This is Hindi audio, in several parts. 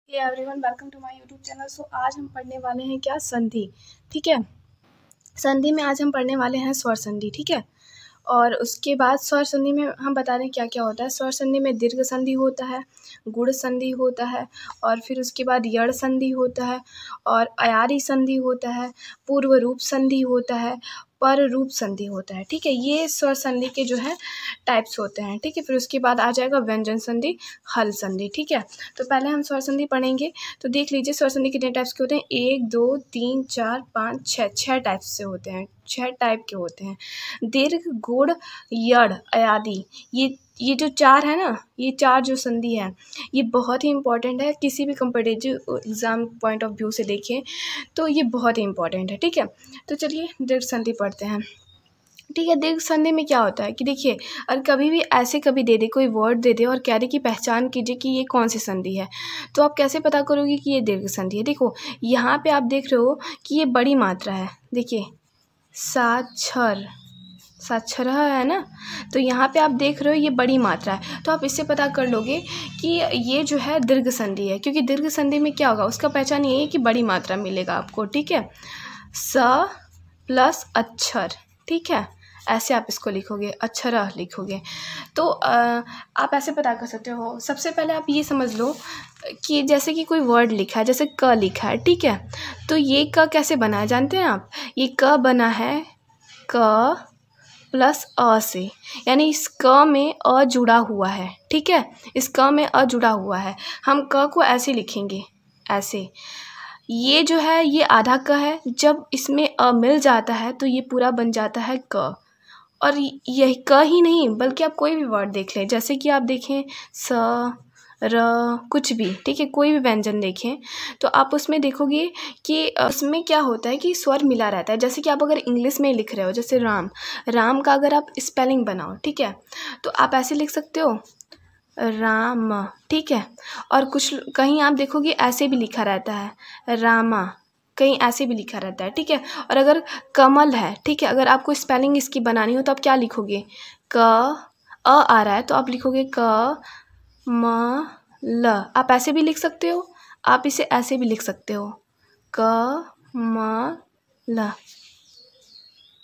Hey everyone, welcome to my YouTube channel. So आज हम पढ़ने वाले हैं क्या, संधि। ठीक है, संधि में आज हम पढ़ने वाले हैं स्वर संधि। ठीक है, और उसके बाद स्वर संधि में हम बता दें क्या क्या होता है। स्वर संधि में दीर्घ संधि होता है, गुण संधि होता है, और फिर उसके बाद यड़ संधि होता है, और अयारी संधि होता है, पूर्व रूप संधि होता है, पर रूप संधि होता है। ठीक है, ये स्वर संधि के जो है टाइप्स होते हैं। ठीक है, फिर उसके बाद आ जाएगा व्यंजन संधि, हल संधि। ठीक है, तो पहले हम स्वर संधि पढ़ेंगे। तो देख लीजिए स्वर संधि कितने टाइप्स के होते हैं। 1 2 3 4 5 6 6 टाइप्स से होते हैं, 6 टाइप के होते हैं। दीर्घ, गुण, यड़, अयादि, ये जो 4 है ना, ये 4 जो संधि है ये बहुत ही इंपॉर्टेंट है। किसी भी competitive exam point of view से देखें तो ये बहुत ही इंपॉर्टेंट है। ठीक है, तो चलिए दीर्घ संधि पढ़ते हैं। ठीक है, दीर्घ संधि में क्या होता है कि देखिए, और कभी भी ऐसे कभी दे दे, कोई वर्ड दे दे और कह दे कि पहचान कीजिए कि ये कौन सी संधि है, तो आप कैसे पता करोगे कि ये दीर्घ संधि है। देखो यहाँ पे आप देख रहे हो कि ये बड़ी मात्रा है। देखिए साक्षर, साक्षर है ना, तो यहाँ पे आप देख रहे हो ये बड़ी मात्रा है, तो आप इससे पता कर लोगे कि ये जो है दीर्घ संधि है। क्योंकि दीर्घ संधि में क्या होगा, उसका पहचान ये है कि बड़ी मात्रा मिलेगा आपको। ठीक है, स प्लस अक्षर। ठीक है, ऐसे आप इसको लिखोगे, अक्षर लिखोगे। तो आप ऐसे पता कर सकते हो। सबसे पहले आप ये समझ लो कि जैसे कि कोई वर्ड लिखा है, जैसे क लिखा है। ठीक है, तो ये क कैसे बना है जानते हैं आप। ये क बना है क प्लस अ से, यानी इस क में अ जुड़ा हुआ है। ठीक है, इस क में अ जुड़ा हुआ है। हम क को ऐसे लिखेंगे, ऐसे। ये जो है ये आधा क है, जब इसमें अ मिल जाता है तो ये पूरा बन जाता है क। और यही क ही नहीं, बल्कि आप कोई भी वर्ड देख लें, जैसे कि आप देखें स, र, कुछ भी। ठीक है, कोई भी व्यंजन देखें तो आप उसमें देखोगे कि उसमें क्या होता है कि स्वर मिला रहता है। जैसे कि आप अगर इंग्लिश में लिख रहे हो, जैसे राम, राम का अगर आप स्पेलिंग बनाओ, ठीक है, तो आप ऐसे लिख सकते हो राम। ठीक है, और कुछ कहीं आप देखोगे ऐसे भी लिखा रहता है रामा, कहीं ऐसे भी लिखा रहता है। ठीक है, और अगर कमल है, ठीक है, अगर आपको स्पेलिंग इसकी बनानी हो तो आप क्या लिखोगे, क अ आ रहा है तो आप लिखोगे क म ल। आप ऐसे भी लिख सकते हो, आप इसे ऐसे भी लिख सकते हो, क म ल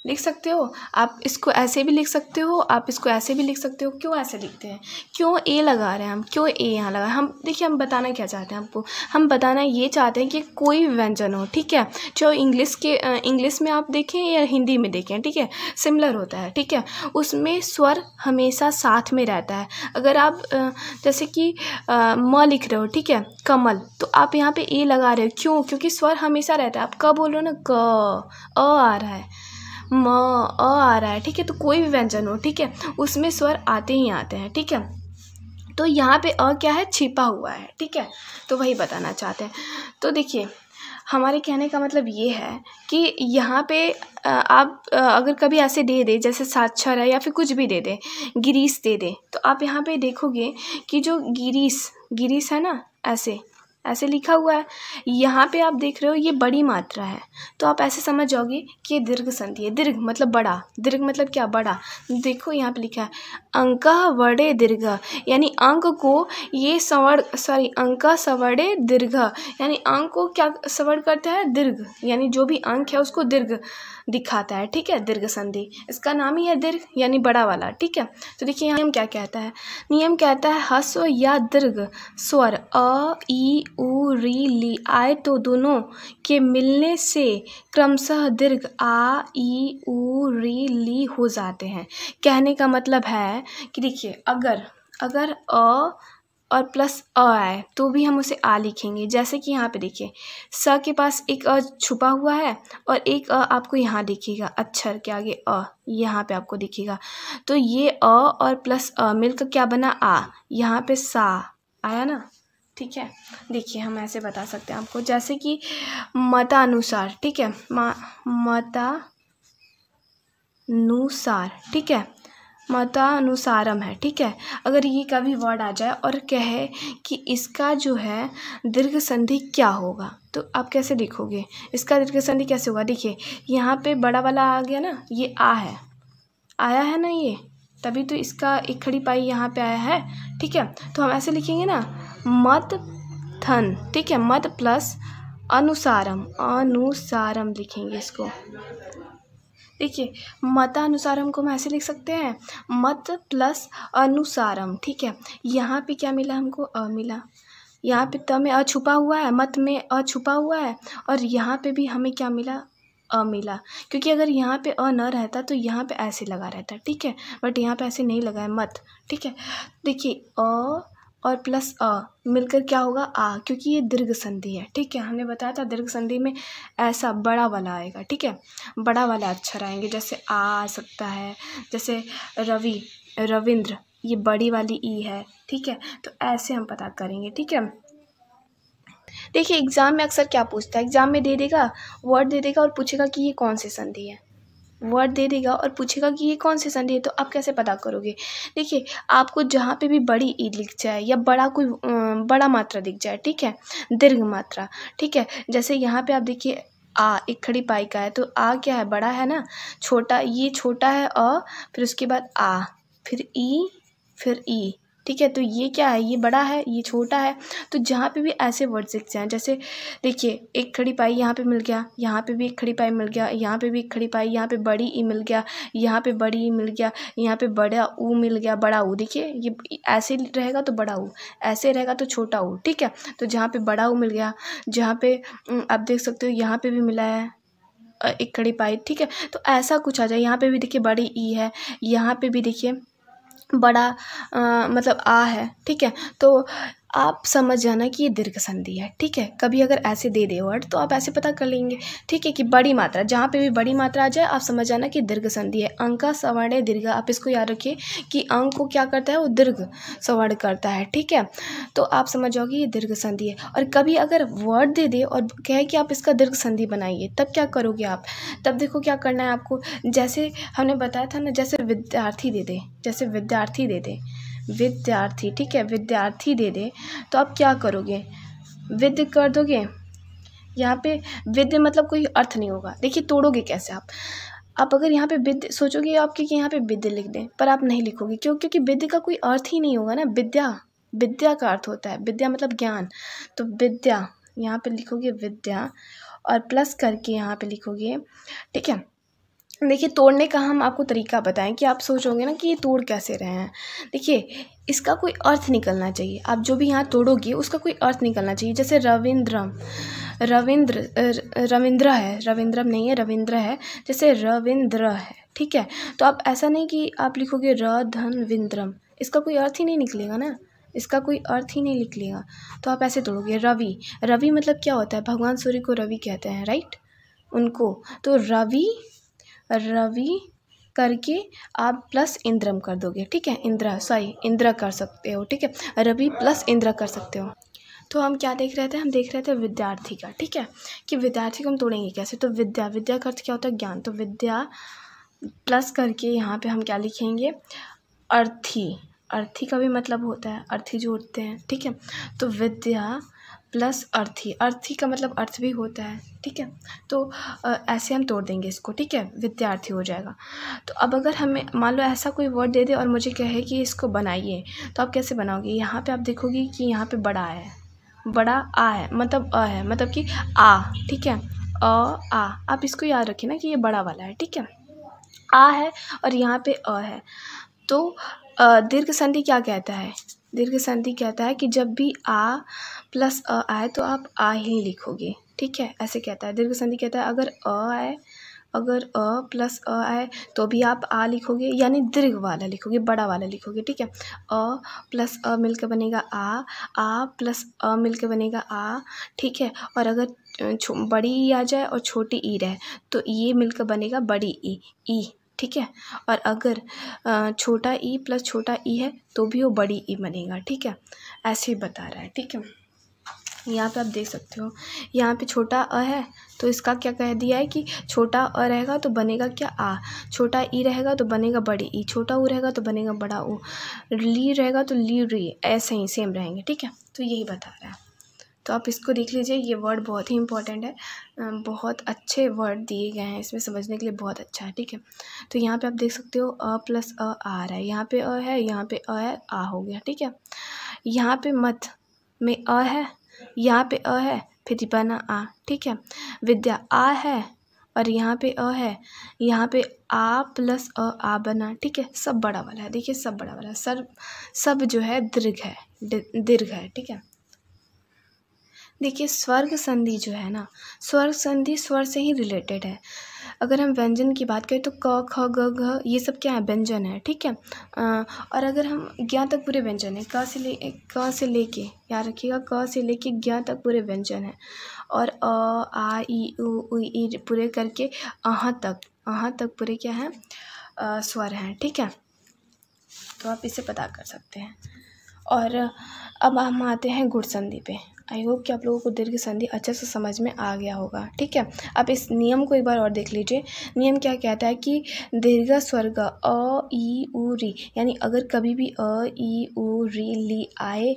लिख सकते हो। आप इसको ऐसे भी लिख सकते हो, आप इसको ऐसे भी लिख सकते हो। क्यों ऐसे लिखते हैं, क्यों ए लगा रहे हैं हम, क्यों ए यहाँ लगा। हम देखिए, हम बताना क्या चाहते हैं आपको, हम बताना ये चाहते हैं कि कोई भी व्यंजन हो, ठीक है, जो इंग्लिश में आप देखें या हिंदी में देखें, ठीक है, सिमिलर होता है। ठीक है, उसमें स्वर हमेशा साथ में रहता है। अगर आप जैसे कि म लिख रहे हो, ठीक है, कमल, तो आप यहाँ पे ए लगा रहे हो, क्यों, क्योंकि स्वर हमेशा रहता है। आप क बोल रहे हो ना, क, अ आ रहा है, म, अ आ रहा है। ठीक है, तो कोई भी व्यंजन हो, ठीक है, उसमें स्वर आते ही आते हैं। ठीक है, तो यहाँ पे अ क्या है, छिपा हुआ है। ठीक है, तो वही बताना चाहते हैं। तो देखिए, हमारे कहने का मतलब ये है कि यहाँ पे आप अगर कभी ऐसे दे दे, जैसे साक्षर है या फिर कुछ भी दे दे, गिरीश दे दे, तो आप यहाँ पे देखोगे कि जो गिरीश, गिरीश है ना, ऐसे ऐसे लिखा हुआ है। यहाँ पे आप देख रहे हो ये बड़ी मात्रा है, तो आप ऐसे समझ जाओगे कि ये दीर्घ संधि है। दीर्घ मतलब बड़ा, दीर्घ मतलब क्या, बड़ा। देखो यहाँ पे लिखा है अंकः वर्णे दीर्घ, यानी अंक को ये अंक सवर्णे दीर्घ, यानी अंक को क्या सवर्ण करता है, दीर्घ, यानी जो भी अंक है उसको दीर्घ दिखाता है। ठीक है, दीर्घ संधि, इसका नाम ही है दीर्घ, यानी बड़ा वाला। ठीक है, तो देखिए यहाँ नियम क्या कहता है, नियम कहता है ह्रस्व या दीर्घ स्वर अ, ई, उ, री, ली आए तो दोनों के मिलने से क्रमशः दीर्घ आ, ई, उ, री, ली हो जाते हैं। कहने का मतलब है कि देखिए, अगर अगर अ और प्लस अ आए तो भी हम उसे आ लिखेंगे। जैसे कि यहाँ पे देखिए, स के पास एक अ छुपा हुआ है और एक अ आपको यहाँ दिखेगा, अक्षर के आगे अ यहाँ पे आपको दिखेगा। तो ये अ और प्लस अ मिलकर क्या बना, आ, यहाँ पे सा आया ना। ठीक है, देखिए हम ऐसे बता सकते हैं आपको, जैसे कि मतानुसार, ठीक है, मतानुसार, ठीक है, मतानुसारम है। ठीक है, अगर ये कभी वर्ड आ जाए और कहे कि इसका जो है दीर्घ संधि क्या होगा, तो आप कैसे लिखोगे, इसका दीर्घ संधि कैसे होगा। देखिए यहाँ पे बड़ा वाला आ गया ना, ये आ है, आया है ना ये, तभी तो इसका एक खड़ी पाई यहाँ पे आया है। ठीक है, तो हम ऐसे लिखेंगे ना, मत धन, ठीक है। मत प्लस अनुसारम, अनुसारम लिखेंगे इसको। देखिए मतानुसारम को हम ऐसे लिख सकते हैं, मत प्लस अनुसारम, ठीक है। यहाँ पे क्या मिला हमको? अ मिला। यहाँ पे त में अ छुपा हुआ है, मत में अ छुपा हुआ है, और यहाँ पे भी हमें क्या मिला? अ मिला। क्योंकि अगर यहाँ पे अ न रहता तो यहाँ पे ऐसे लगा रहता, ठीक है। बट यहाँ पे ऐसे नहीं लगा है, मत, ठीक है। देखिए अ और प्लस अ मिलकर क्या होगा? आ, क्योंकि ये दीर्घ संधि है, ठीक है। हमने बताया था दीर्घ संधि में ऐसा बड़ा वाला आएगा, ठीक है। बड़ा वाला अक्षर आएंगे, जैसे आ सकता है, जैसे रवि, रविंद्र, ये बड़ी वाली ई है, ठीक है। तो ऐसे हम पता करेंगे, ठीक है। देखिए एग्जाम में अक्सर क्या पूछता है, एग्जाम में दे देगा, वर्ड दे देगा और पूछेगा कि ये कौन सी संधि है। वर्ड दे देगा और पूछेगा कि ये कौन सी संधि है, तो आप कैसे पता करोगे? देखिए आपको जहाँ पे भी बड़ी ई लिख जाए या बड़ा कोई बड़ा मात्रा दिख जाए, ठीक है, दीर्घ मात्रा, ठीक है। जैसे यहाँ पे आप देखिए आ एक खड़ी पाई का है, तो आ क्या है? बड़ा है ना। छोटा, ये छोटा है अ, फिर उसके बाद आ, फिर ई, फिर ई, ठीक है। तो ये क्या है? ये बड़ा है, ये छोटा है। तो जहाँ पे भी ऐसे वर्ड दिख जाए, जैसे देखिए एक खड़ी पाई यहाँ पे मिल गया, यहाँ पे भी एक खड़ी पाई मिल गया, यहाँ पे भी एक खड़ी पाई, यहाँ पे बड़ी ई मिल गया, यहाँ पे बड़ी ई मिल गया, यहाँ पे बड़ा ऊ मिल गया, बड़ा ऊ। देखिए ये ऐसे रहेगा तो बड़ा ऊ, ऐसे रहेगा तो छोटा ऊ, ठीक है। तो जहाँ पे बड़ा ऊ मिल गया, जहाँ पे आप देख सकते हो यहाँ पे भी मिला है एक खड़ी पाई, ठीक है। तो ऐसा कुछ आ जाए। यहाँ पे भी देखिए बड़ी ई है, यहाँ पे भी देखिए बड़ा मतलब आ है, ठीक है। तो आप समझ जाना कि ये दीर्घ संधि है, ठीक है। कभी अगर ऐसे दे दे वर्ड तो आप ऐसे पता कर लेंगे, ठीक है, कि बड़ी मात्रा, जहाँ पे भी बड़ी मात्रा आ जाए आप समझ जाना कि दीर्घ संधि है। अंका सवर्ण दीर्घ, आप इसको याद रखिए कि अंक को क्या करता है? वो दीर्घ सवर्ण करता है, ठीक है। तो आप समझ जाओगे ये दीर्घ संधि है। और कभी अगर वर्ड दे दे और कहे कि आप इसका दीर्घ संधि बनाइए, तब क्या करोगे आप? तब देखो क्या करना है आपको। जैसे हमने बताया था ना, जैसे विद्यार्थी दे दे, जैसे विद्यार्थी दे दे, विद्यार्थी, ठीक है, विद्यार्थी दे दे, तो आप क्या करोगे? विद्य कर दोगे। यहाँ पे विद्य मतलब कोई अर्थ नहीं होगा। देखिए तोड़ोगे कैसे आप अगर यहाँ पे विद्य सोचोगे आपके कि यहाँ पे विद्य लिख दें, पर आप नहीं लिखोगे। क्यों? क्योंकि विद्य का कोई अर्थ ही नहीं होगा ना। विद्या, विद्या का अर्थ होता है, विद्या मतलब ज्ञान। तो विद्या यहाँ पे लिखोगे विद्या, और प्लस करके यहाँ पे लिखोगे, ठीक है। देखिए तोड़ने का हम आपको तरीका बताएं कि आप सोचोगे ना कि ये तोड़ कैसे रहे हैं। देखिए इसका कोई अर्थ निकलना चाहिए। आप जो भी यहाँ तोड़ोगे उसका कोई अर्थ निकलना चाहिए। जैसे रविंद्रम, रविंद्र है, रविंद्रम नहीं है, रविंद्र है। जैसे रविंद्र है, ठीक है। तो आप ऐसा नहीं कि आप लिखोगे र धन विंद्रम, इसका कोई अर्थ ही नहीं निकलेगा ना, इसका कोई अर्थ ही नहीं निकलेगा। तो आप ऐसे तोड़ोगे। रवि, रवि मतलब क्या होता है? भगवान सूर्य को रवि कहते हैं, राइट, उनको। तो रवि, रवि करके आप प्लस इंद्रम कर दोगे, ठीक है। इंद्रा, सॉरी इंद्र कर सकते हो, ठीक है। रवि प्लस इंद्र कर सकते हो। तो हम क्या देख रहे थे? हम देख रहे थे विद्यार्थी का, ठीक है, कि विद्यार्थी को हम तोड़ेंगे कैसे। तो विद्या, विद्या का अर्थ क्या होता है? ज्ञान। तो विद्या प्लस करके यहाँ पे हम क्या लिखेंगे? अर्थी, अर्थी का भी मतलब होता है अर्थी जोड़ते हैं, ठीक है। तो विद्या प्लस अर्थी, अर्थी का मतलब अर्थ भी होता है, ठीक है। तो ऐसे हम तोड़ देंगे इसको, ठीक है, विद्यार्थी हो जाएगा। तो अब अगर हमें मान लो ऐसा कोई वर्ड दे दे और मुझे कहे कि इसको बनाइए, तो आप कैसे बनाओगे? यहाँ पे आप देखोगे कि यहाँ पे बड़ा है, बड़ा आ है, मतलब अ है, मतलब कि आ, ठीक है, आ। आप इसको याद रखिए ना कि ये बड़ा वाला है, ठीक है, आ है और यहाँ पे अ है। तो दीर्घ संधि क्या कहता है? दीर्घ संधि कहता है कि जब भी आ प्लस अ आए तो आप आ ही लिखोगे, ठीक है, ऐसे कहता है। दीर्घ संधि कहता है अगर अ आए, अगर अ प्लस अ आए तो भी आप आ लिखोगे, यानी दीर्घ वाला लिखोगे, बड़ा वाला लिखोगे, ठीक है। अ प्लस अ मिलकर बनेगा आ प्लस अ मिलकर बनेगा आ, ठीक है। और अगर बड़ी ई आ जाए और छोटी ई रहे तो ये मिलकर बनेगा बड़ी ई, ठीक है। और अगर छोटा ई प्लस छोटा ई है तो भी वो बड़ी ई बनेगा, ठीक है। ऐसे ही बता रहा है, ठीक है। यहाँ पे आप देख सकते हो, यहाँ पे छोटा अ है तो इसका क्या कह दिया है कि छोटा अ रहेगा तो बनेगा क्या? आ। छोटा ई रहेगा तो बनेगा बड़ी ई, छोटा ऊ रहेगा तो बनेगा बड़ा ऊ, ली रहेगा तो ली री, ऐसे ही सेम रहेंगे, ठीक है। तो यही बता रहा है। तो आप इसको देख लीजिए, ये वर्ड बहुत ही इंपॉर्टेंट है, बहुत अच्छे वर्ड दिए गए हैं इसमें, समझने के लिए बहुत अच्छा है, ठीक है। तो यहाँ पे आप देख सकते हो अ प्लस अ आ रहा है, यहाँ पे अ है, यहाँ पे अ है, आ हो गया, ठीक है। यहाँ पे मत में अ है यहाँ पे अ है, फिर बना आ, ठीक है। विद्या आ है और यहाँ पे अ है, यहाँ पे आ प्लस आ बना, ठीक है। सब बड़ा वाला है, देखिए सब बड़ा वाला है, सब जो है दीर्घ है, दीर्घ है, ठीक है। देखिए स्वर्ग संधि जो है ना, स्वर्ग संधि स्वर से ही रिलेटेड है। अगर हम व्यंजन की बात करें तो क ख ग घ ये सब क्या है, व्यंजन है, ठीक है। और अगर हम ज्ञ तक पूरे व्यंजन है, क से लेके, याद रखिएगा, क से लेके ज्ञ तक पूरे व्यंजन है। और अ आ ई उ ई पूरे करके अह तक पूरे क्या है, स्वर हैं, ठीक है। तो आप इसे पता कर सकते हैं। और अब हम आते हैं गुण संधि पे। आई होप कि आप लोगों को दीर्घ संधि अच्छे से समझ में आ गया होगा, ठीक है। अब इस नियम को एक बार और देख लीजिए। नियम क्या कहता है कि दीर्घ स्वर्ग अ ई उ री, यानी अगर कभी भी अ ई उ री ली आए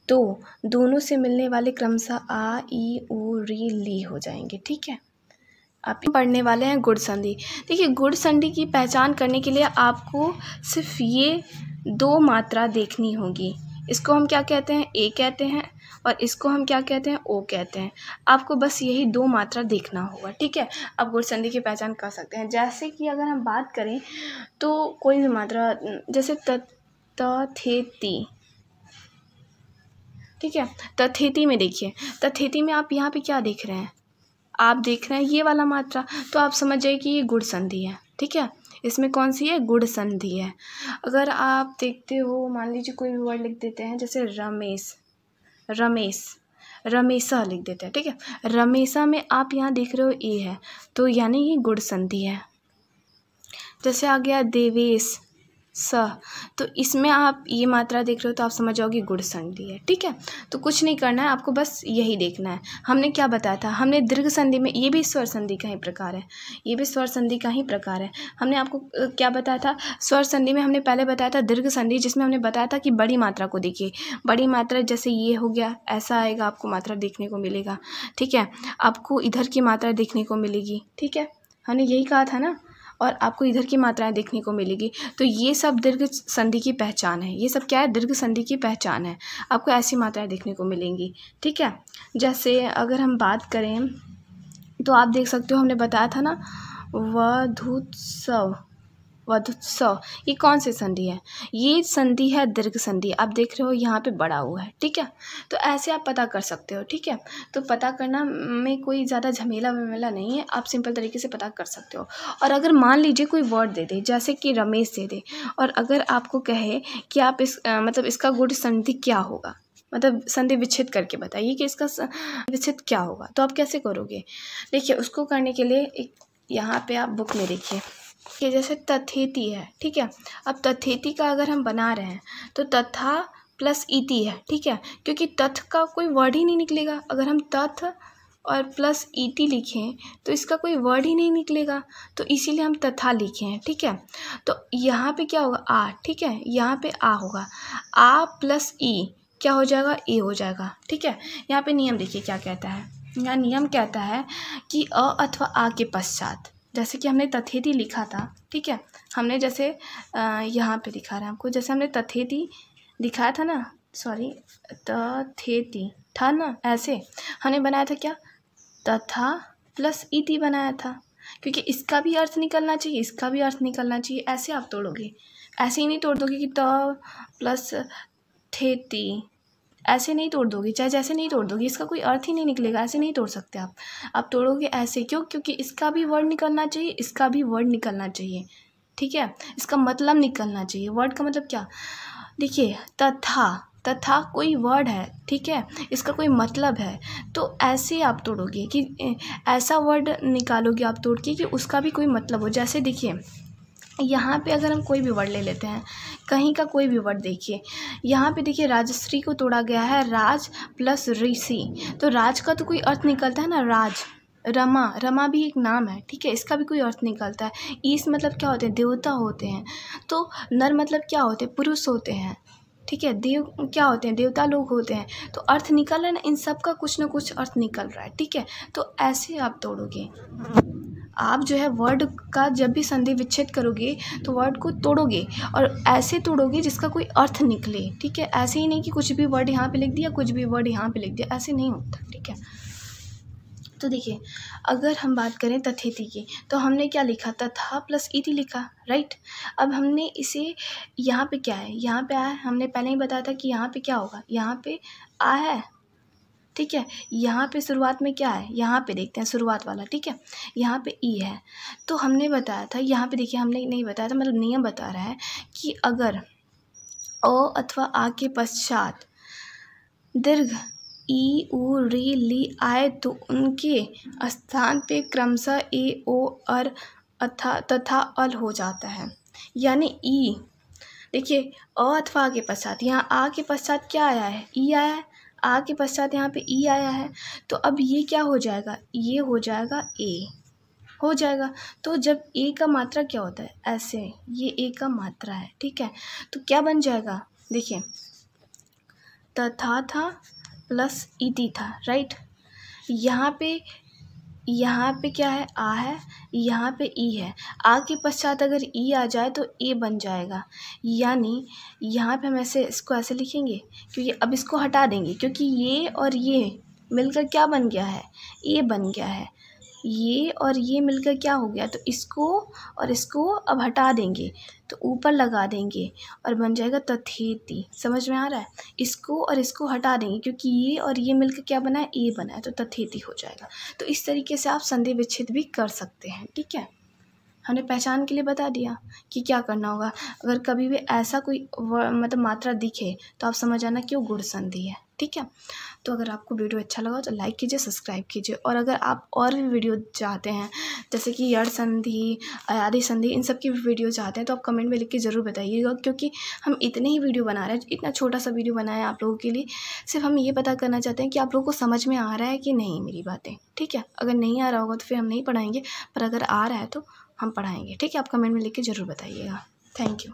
तो दोनों से मिलने वाले क्रमशः आ ई उ री ली हो जाएंगे, ठीक है। आप पढ़ने वाले हैं गुण संधि। देखिए गुण संधि की पहचान करने के लिए आपको सिर्फ ये 2 मात्रा देखनी होगी। इसको हम क्या कहते हैं, ए कहते हैं, और इसको हम क्या कहते हैं, ओ कहते हैं। आपको बस यही 2 मात्रा देखना होगा, ठीक है। आप गुण संधि की पहचान कर सकते हैं। जैसे कि अगर हम बात करें तो कोई भी मात्रा, जैसे तथेती, ठीक है। तथेती में देखिए, तथेती में आप यहाँ पे क्या देख रहे हैं, आप देख रहे हैं ये वाला मात्रा, तो आप समझ जाइए कि ये गुण संधि है, ठीक है। इसमें कौन सी है, गुण संधि है। अगर आप देखते हो, मान लीजिए कोई भी वर्ड लिख देते हैं, जैसे रमेशा लिख देते हैं, ठीक है। रमेशा में आप यहाँ देख रहे हो ए है, तो यानी ये गुण संधि है। जैसे आ गया देवेश स, तो इसमें आप ये मात्रा देख रहे हो, तो आप समझ जाओगे गुण संधि है, ठीक है। तो कुछ नहीं करना है, आपको बस यही देखना है। हमने क्या बताया था, हमने दीर्घ संधि में, ये भी स्वर संधि का ही प्रकार है, ये भी स्वर संधि का ही प्रकार है। हमने आपको क्या बताया था, स्वर संधि में हमने पहले बताया था दीर्घ संधि, जिसमें हमने बताया था कि बड़ी मात्रा को देखिए। बड़ी मात्रा जैसे ये हो गया, ऐसा आएगा, आपको मात्रा देखने को मिलेगा, ठीक है। आपको इधर की मात्रा देखने को मिलेगी, ठीक है, हमने यही कहा था ना। और आपको इधर की मात्राएं देखने को मिलेगी। तो ये सब दीर्घ संधि की पहचान है, ये सब क्या है, दीर्घ संधि की पहचान है। आपको ऐसी मात्राएं देखने को मिलेंगी, ठीक है। जैसे अगर हम बात करें तो आप देख सकते हो, हमने बताया था ना वधुत्सव, ये कौन सी संधि है, ये संधि है दीर्घ संधि। आप देख रहे हो यहाँ पे बड़ा हुआ है, ठीक है। तो ऐसे आप पता कर सकते हो, ठीक है। तो पता करना में कोई ज़्यादा झमेला वमेला नहीं है, आप सिंपल तरीके से पता कर सकते हो। और अगर मान लीजिए कोई वर्ड दे दे, जैसे कि रमेश दे दे, और अगर आपको कहे कि आप मतलब इसका गुण संधि क्या होगा, मतलब संधि विच्छेद करके बताइए कि इसका विच्छेद क्या होगा, तो आप कैसे करोगे। देखिए उसको करने के लिए एक यहाँ पे आप बुक में देखिए कि जैसे तथेती है, ठीक है। अब तथेती का अगर हम बना रहे हैं तो तथा प्लस इति है, ठीक है, क्योंकि तथ का कोई वर्ड ही नहीं निकलेगा। अगर हम तथ और प्लस इति लिखें तो इसका कोई वर्ड ही नहीं निकलेगा, तो इसीलिए हम तथा लिखे हैं, ठीक है। तो यहाँ पे क्या होगा, आ, ठीक है, यहाँ पे आ होगा, आ प्लस ई क्या हो जाएगा, ए हो जाएगा, ठीक है। यहाँ पे नियम देखिए क्या कहता है, यहाँ नियम कहता है कि अ अथवा आ के पश्चात, जैसे कि हमने तथेती लिखा था, ठीक है। हमने जैसे यहाँ पे दिखा रहे हैं आपको, जैसे हमने तथेती दिखाया था ना, सॉरी तथेती था ना, ऐसे हमने बनाया था क्या, तथा प्लस इति बनाया था, क्योंकि इसका भी अर्थ निकलना चाहिए, इसका भी अर्थ निकलना चाहिए। ऐसे आप तोड़ोगे, ऐसे ही नहीं तोड़ दोगे कि त प्लस थेती, ऐसे नहीं तोड़ दोगे, चाहे जैसे नहीं तोड़ दोगे, इसका कोई अर्थ ही नहीं निकलेगा, ऐसे नहीं तोड़ सकते आप तोड़ोगे ऐसे। क्यों, क्योंकि इसका भी वर्ड निकलना चाहिए, इसका भी वर्ड निकलना चाहिए, ठीक है। इसका मतलब निकलना चाहिए। वर्ड का मतलब क्या, देखिए तथा कोई वर्ड है, ठीक है, इसका कोई मतलब है, तो ऐसे आप तोड़ोगे कि ऐसा वर्ड निकालोगे आप तोड़ के कि उसका भी कोई मतलब हो। जैसे देखिए यहाँ पे अगर हम कोई भी वर्ड ले लेते हैं, कहीं का कोई भी वर्ड देखिए, यहाँ पे देखिए राजश्री को तोड़ा गया है, राज प्लस ऋषि, तो राज का तो कोई अर्थ निकलता है ना, राज। रमा भी एक नाम है, ठीक है, इसका भी कोई अर्थ निकलता है। ईस मतलब क्या होते हैं, देवता होते हैं। तो नर मतलब क्या होते हैं, पुरुष होते हैं, ठीक है। देव क्या होते हैं, देवता लोग होते हैं। तो अर्थ निकल रहा है ना, इन सब का कुछ ना कुछ अर्थ निकल रहा है, ठीक है। तो ऐसे आप तोड़ोगे। आप जो है वर्ड का जब भी संधि विच्छेद करोगे तो वर्ड को तोड़ोगे और ऐसे तोड़ोगे जिसका कोई अर्थ निकले, ठीक है। ऐसे ही नहीं कि कुछ भी वर्ड यहाँ पे लिख दिया, कुछ भी वर्ड यहाँ पे लिख दिया, ऐसे नहीं होता, ठीक है। तो देखिए, अगर हम बात करें तथेति की, तो हमने क्या लिखा, तथा प्लस इति लिखा, राइट। अब हमने इसे यहाँ पे क्या है, यहाँ पे आ है, हमने पहले ही बताया था कि यहाँ पे क्या होगा, यहाँ पे आ है, ठीक है। यहाँ पे शुरुआत में क्या है, यहाँ पे देखते हैं शुरुआत वाला, ठीक है। यहाँ पे ई है, तो हमने बताया था, यहाँ पे देखिए हमने नहीं बताया था, मतलब नियम बता रहा है कि अगर अ अथवा आ के पश्चात दीर्घ ई उ री ली आए तो उनके स्थान पे क्रमशः ए ओ अर तथा अल हो जाता है। यानी ई, देखिए अ अथवा आ के पश्चात, यहाँ आ के पश्चात क्या आया है, ई आया है, आ के पश्चात यहाँ पे ई आया है, तो अब ये क्या हो जाएगा, ये हो जाएगा ए हो जाएगा। तो जब ए का मात्रा क्या होता है, ऐसे, ये ए का मात्रा है, ठीक है। तो क्या बन जाएगा, देखिए तथा था प्लस इति था, राइट। यहाँ पे क्या है, आ है, यहाँ पे ई है, आ के पश्चात अगर ई आ जाए तो ए बन जाएगा। यानी यहाँ पे हम ऐसे इसको ऐसे लिखेंगे, क्योंकि अब इसको हटा देंगे, क्योंकि ये और ये मिलकर क्या बन गया है, ए बन गया है। ये और ये मिलकर क्या हो गया, तो इसको और इसको अब हटा देंगे, तो ऊपर लगा देंगे और बन जाएगा तथेति। समझ में आ रहा है, इसको और इसको हटा देंगे, क्योंकि ये और ये मिलकर क्या बना है, ए बना है, तो तथेति हो जाएगा। तो इस तरीके से आप संधि विच्छेद भी कर सकते हैं, ठीक है। हमने पहचान के लिए बता दिया कि क्या करना होगा। अगर कभी भी ऐसा कोई मतलब मात्रा दिखे तो आप समझ आना क्यों गुण संधि है, ठीक है। तो अगर आपको वीडियो अच्छा लगा तो लाइक कीजिए, सब्सक्राइब कीजिए, और अगर आप और भी वीडियो चाहते हैं जैसे कि यड़ संधि, अयादि संधि, इन सब की वीडियो चाहते हैं तो आप कमेंट में लिख के ज़रूर बताइएगा, क्योंकि हम इतने ही वीडियो बना रहे हैं, इतना छोटा सा वीडियो बनाया है आप लोगों के लिए। सिर्फ हम ये पता करना चाहते हैं कि आप लोगों को समझ में आ रहा है कि नहीं मेरी बातें, ठीक है। अगर नहीं आ रहा होगा तो फिर हम नहीं पढ़ाएंगे, पर अगर आ रहा है तो हम पढ़ाएंगे, ठीक है। आप कमेंट में लिख के ज़रूर बताइएगा। Thank you.